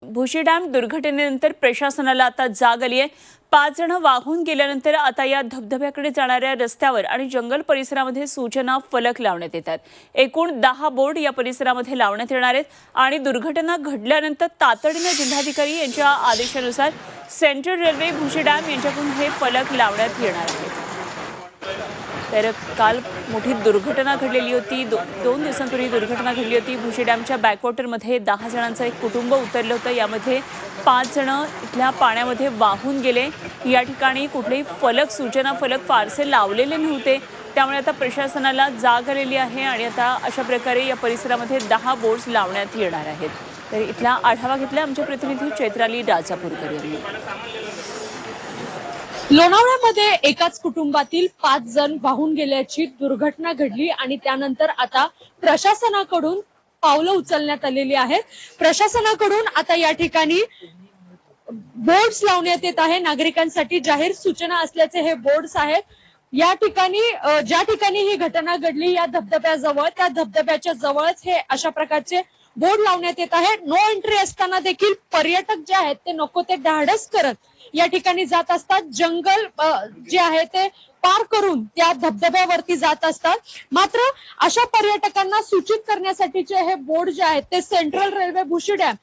Bhushi dam दुर्घटनेनंतर प्रशासनाला आता जाग आली आहे। 5 जण वाहून गेल्यानंतर आता या धबधब्याकडे जाणाऱ्या रस्त्यावर आणि जंगल परिसरामध्ये सूचना फलक लावण्यात येतात। एकूण 10 बोर्ड या परिसरामध्ये लावण्यात येणार आहेत आणि दुर्घटना घडल्यानंतर तातडीने जिल्हाधिकारी यांच्या आदेशानुसार सेंट्रल रेल्वे भुशी डॅम यांच्याकडून हे फलक लावण्यात येणार आहेत। तर काल मोठी दुर्घटना घडलेली होती। 2 दिवसांपूर्वी दुर्घटना घडली होती। भुशी डॅमच्या बॅकवॉटरमध्ये 10 जणांचं एक कुटुंब उतरलं होतं। यामध्ये 5 जण इथल्या पाण्यामध्ये वाहून गेले। या ठिकाणी कुठलेही फलक सूचना फलक फारसे लावलेले नव्हते, त्यामुळे आता प्रशासनाला जाग आलेली आहे आणि आता अशा प्रकारे या परिसरामध्ये 10 बोर्ड्स लावण्यात येणार आहेत। तर इथला आढावा घेतला आमचे प्रतिनिधी चैत्राली राजापूरकर यांनी। लोणावळ्यामध्ये एकाच कुटुंबातील 5 जण वाहून गेल्याची दुर्घटना घडली आणि त्यानंतर आता प्रशासनाकडून पावलं उचलण्यात आलेली आहेत। प्रशासनाकडून आता या ठिकाणी बोर्ड्स लावण्यात येत आहे। नागरिकांसाठी जाहीर सूचना असल्याचे हे बोर्ड्स आहेत। या ठिकाणी ज्या ठिकाणी ही घटना घडली या धबधब्याजवळ, त्या धबधब्याच्या जवळच हे अशा प्रकारचे बोर्ड लावण्यात येत आहे। नो एंट्री असताना देखील पर्यटक जे आहेत ते नको ते धाडस करत या ठिकाणी जात असतात। जंगल जे आहे ते पार करून त्या धबधब्यावरती जात असतात। मात्र अशा पर्यटकांना सूचित करण्यासाठीचे हे बोर्ड जे आहेत ते सेंट्रल रेल्वे भुशी डॅम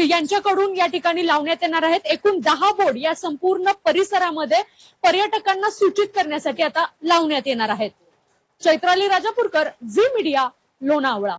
यांच्याकडून या ठिकाणी लावण्यात येणार आहेत। एकूण 10 बोर्ड या संपूर्ण परिसरामध्ये पर्यटकांना सूचित करण्यासाठी आता लावण्यात येणार आहेत। Chaitrali Rajapurkar, Zee Media, Lonavala.